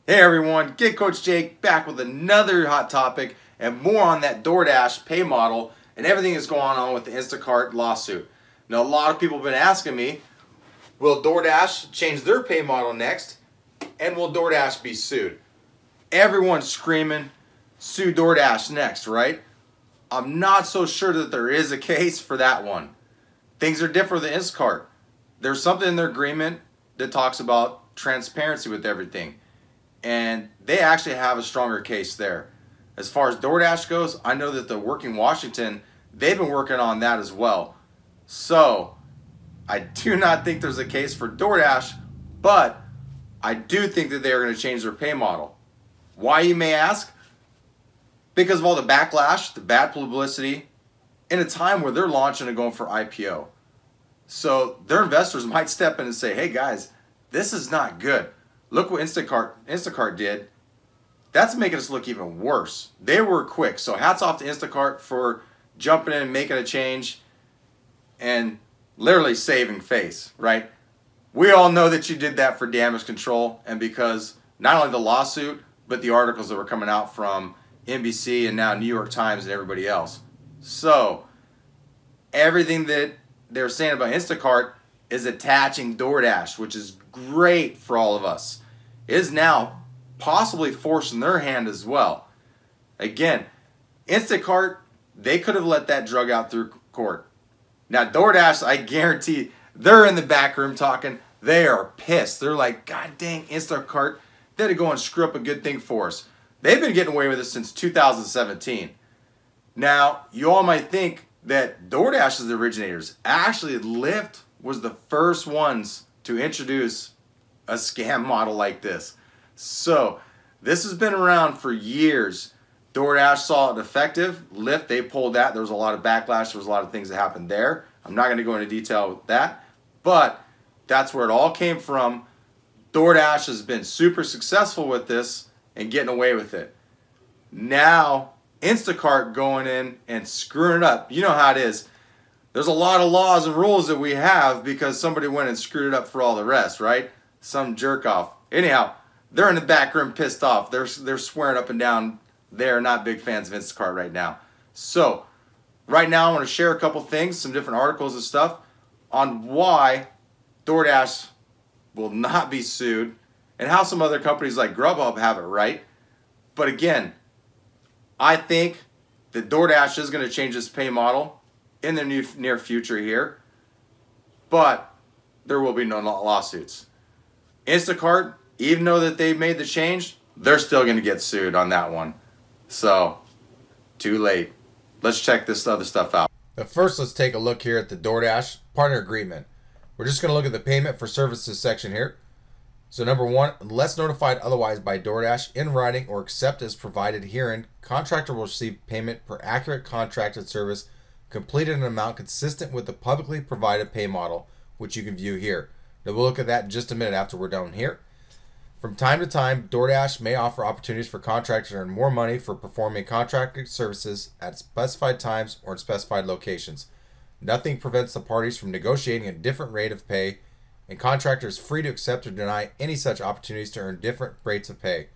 Hey everyone, Get Coach Jake back with another hot topic and more on that DoorDash pay model and everything that's going on with the Instacart lawsuit. Now a lot of people have been asking me, will DoorDash change their pay model next and will DoorDash be sued? Everyone's screaming, sue DoorDash next, right? I'm not so sure that there is a case for that one. Things are different with Instacart. There's something in their agreement that talks about transparency with everything. And they actually have a stronger case there. As far as DoorDash goes, I know that the Working Washington, they've been working on that as well. So I do not think there's a case for DoorDash, but I do think that they are going to change their pay model. Why, you may ask? Because of all the backlash, the bad publicity, in a time where they're launching and going for IPO. So their investors might step in and say, hey guys, this is not good. Look what Instacart did. That's making us look even worse. They were quick. So hats off to Instacart for jumping in and making a change and literally saving face, right? We all know that you did that for damage control and because not only the lawsuit, but the articles that were coming out from NBC and now New York Times and everybody else. So everything that they're saying about Instacart is attaching DoorDash, which is great for all of us. It is now possibly forcing their hand as well. Again, Instacart, they could have let that drug out through court. Now DoorDash, I guarantee they're in the back room talking. They are pissed. They're like, God dang, Instacart, they had to go and screw up a good thing for us. They've been getting away with this since 2017. Now, you all might think that DoorDash is the originators. Actually, Lyft was the first ones to introduce a scam model like this. So this has been around for years. DoorDash saw it effective. Lyft, they pulled that. There was a lot of backlash. There was a lot of things that happened there. I'm not going to go into detail with that, but that's where it all came from. DoorDash has been super successful with this and getting away with it. Now Instacart going in and screwing it up. You know how it is. There's a lot of laws and rules that we have because somebody went and screwed it up for all the rest, right? Some jerk off. Anyhow, they're in the back room pissed off. They're swearing up and down. They're not big fans of Instacart right now. So right now I want to share a couple things, some different articles and stuff on why DoorDash will not be sued and how some other companies like Grubhub have it right. But again, I think that DoorDash is going to change its pay model in the near future here, but there will be no lawsuits. Instacart, even though that they made the change, they're still going to get sued on that one. So, too late. Let's check this other stuff out. But first, let's take a look here at the DoorDash partner agreement. We're just going to look at the payment for services section here. So number one, unless notified otherwise by DoorDash in writing or except as provided herein, contractor will receive payment per accurate contracted service completed in an amount consistent with the publicly provided pay model, which you can view here. Now we'll look at that in just a minute after we're done here. From time to time, DoorDash may offer opportunities for contractors to earn more money for performing contracted services at specified times or in specified locations. Nothing prevents the parties from negotiating a different rate of pay, and contractors free to accept or deny any such opportunities to earn different rates of pay.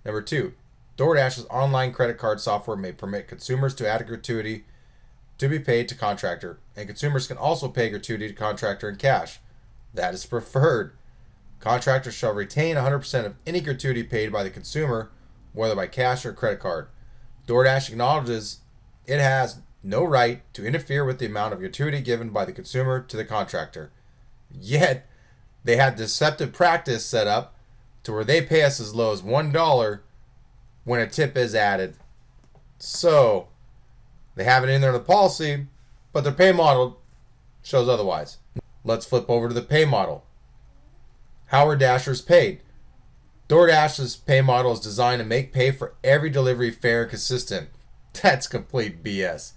Number two, DoorDash's online credit card software may permit consumers to add a gratuity to be paid to contractor, and consumers can also pay gratuity to contractor in cash. That is preferred. Contractors shall retain 100% of any gratuity paid by the consumer, whether by cash or credit card. DoorDash acknowledges it has no right to interfere with the amount of gratuity given by the consumer to the contractor. Yet, they have deceptive practice set up to where they pay us as low as $1 when a tip is added. So, they have it in there in the policy, but their pay model shows otherwise. Let's flip over to the pay model. How are Dashers paid? DoorDash's pay model is designed to make pay for every delivery fair and consistent. That's complete BS.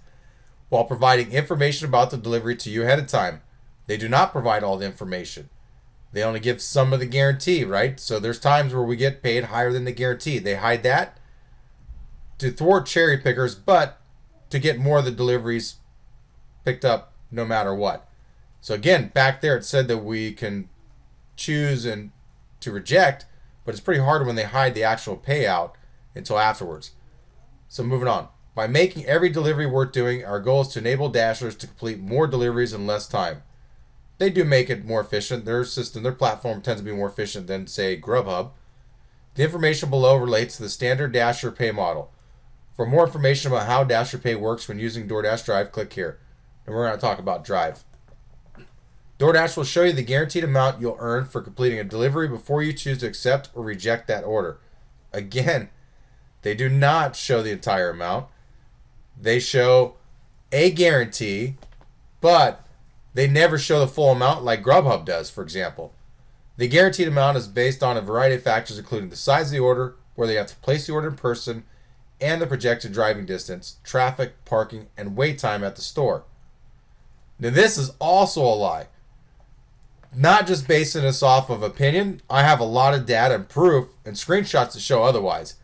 While providing information about the delivery to you ahead of time, they do not provide all the information. They only give some of the guarantee, right? So there's times where we get paid higher than the guarantee. They hide that to thwart cherry pickers, but to get more of the deliveries picked up no matter what. So again, back there it said that we can choose and to reject, but it's pretty hard when they hide the actual payout until afterwards. So moving on. By making every delivery worth doing, our goal is to enable Dashers to complete more deliveries in less time. They do make it more efficient. Their system, their platform tends to be more efficient than, say, Grubhub. The information below relates to the standard Dasher Pay model. For more information about how Dasher Pay works when using DoorDash Drive, click here. And we're going to talk about Drive. DoorDash will show you the guaranteed amount you'll earn for completing a delivery before you choose to accept or reject that order. Again, they do not show the entire amount. They show a guarantee, but they never show the full amount like Grubhub does, for example. The guaranteed amount is based on a variety of factors, including the size of the order, whether you have to place the order in person, and the projected driving distance, traffic, parking, and wait time at the store. Now, this is also a lie. Not just basing this off of opinion. I have a lot of data and proof and screenshots to show otherwise.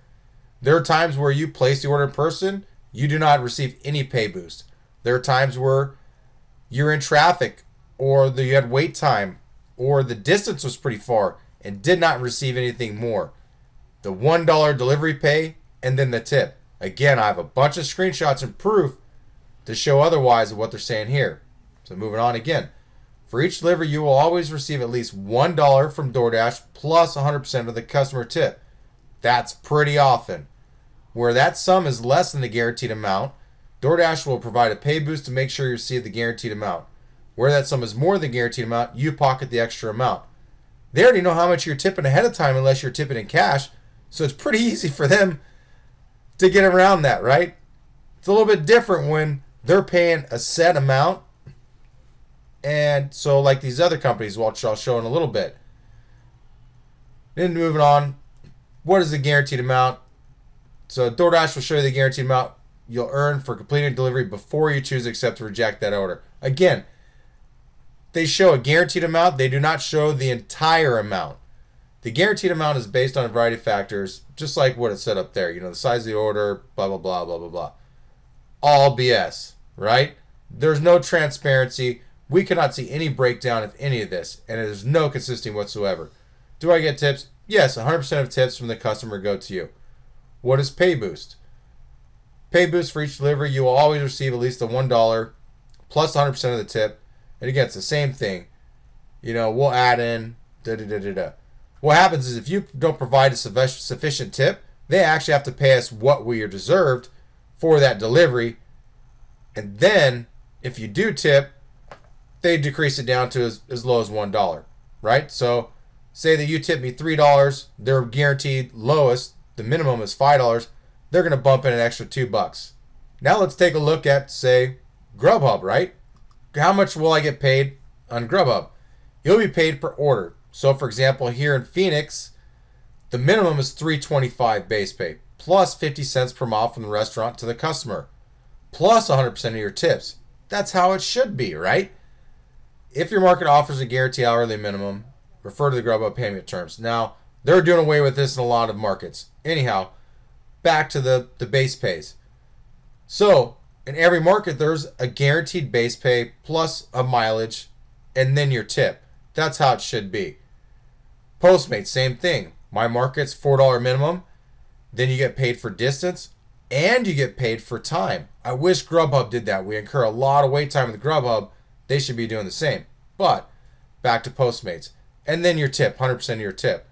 There are times where you place the order in person, you do not receive any pay boost. There are times where you're in traffic, or you had wait time, or the distance was pretty far and did not receive anything more. The $1 delivery pay and then the tip. Again, I have a bunch of screenshots and proof to show otherwise of what they're saying here. So moving on again. For each delivery, you will always receive at least $1 from DoorDash plus 100% of the customer tip. That's pretty often. Where that sum is less than the guaranteed amount, DoorDash will provide a pay boost to make sure you receive the guaranteed amount. Where that sum is more than the guaranteed amount, you pocket the extra amount. They already know how much you're tipping ahead of time unless you're tipping in cash, so it's pretty easy for them to get around that, right? It's a little bit different when they're paying a set amount, and so like these other companies, which I'll show in a little bit. Then moving on, what is the guaranteed amount? So DoorDash will show you the guaranteed amount you'll earn for completing a delivery before you choose to accept or reject that order. Again, they show a guaranteed amount. They do not show the entire amount. The guaranteed amount is based on a variety of factors, just like what it said up there. You know, the size of the order, blah, blah, blah, blah, blah, blah. All BS, right? There's no transparency. We cannot see any breakdown of any of this, and it is no consistency whatsoever. Do I get tips? Yes, 100% of tips from the customer go to you. What is Pay Boost? Pay Boost for each delivery, you will always receive at least the $1 plus 100% of the tip. And again, it's the same thing. You know, we'll add in da-da-da-da-da. What happens is if you don't provide a sufficient tip, they actually have to pay us what we are deserved for that delivery. And then, if you do tip, they decrease it down to as low as $1, right? So, say that you tip me $3, they're guaranteed lowest, the minimum is $5, they're going to bump in an extra $2. Now let's take a look at, say, Grubhub, right? How much will I get paid on Grubhub? You'll be paid per order. So, for example, here in Phoenix, the minimum is $3.25 base pay, plus 50 cents per mile from the restaurant to the customer, plus 100% of your tips. That's how it should be, right? If your market offers a guaranteed hourly minimum, refer to the Grubhub payment terms. Now, they're doing away with this in a lot of markets. Anyhow, back to the base pays. So, in every market, there's a guaranteed base pay plus a mileage and then your tip. That's how it should be. Postmates, same thing. My market's $4 minimum. Then you get paid for distance and you get paid for time. I wish Grubhub did that. We incur a lot of wait time with Grubhub. They should be doing the same. But back to Postmates. And then your tip, 100% of your tip.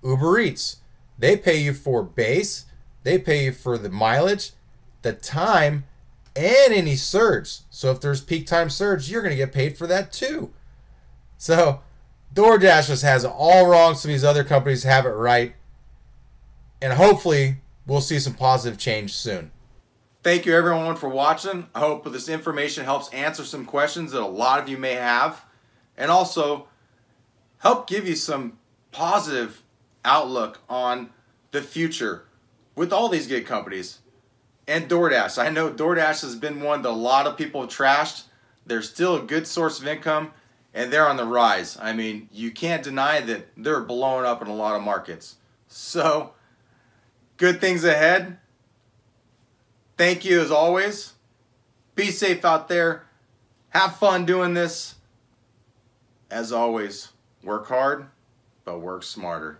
Uber Eats, they pay you for base. They pay you for the mileage, the time, and any surge. So if there's peak time surge, you're going to get paid for that too. So DoorDash just has it all wrong. Some of these other companies have it right. And hopefully we'll see some positive change soon. Thank you everyone for watching. I hope this information helps answer some questions that a lot of you may have. And also help give you some positive outlook on the future with all these gig companies. And DoorDash. I know DoorDash has been one that a lot of people have trashed. They're still a good source of income, and they're on the rise. I mean, you can't deny that they're blowing up in a lot of markets. So, good things ahead. Thank you as always. Be safe out there. Have fun doing this. As always, work hard, but work smarter.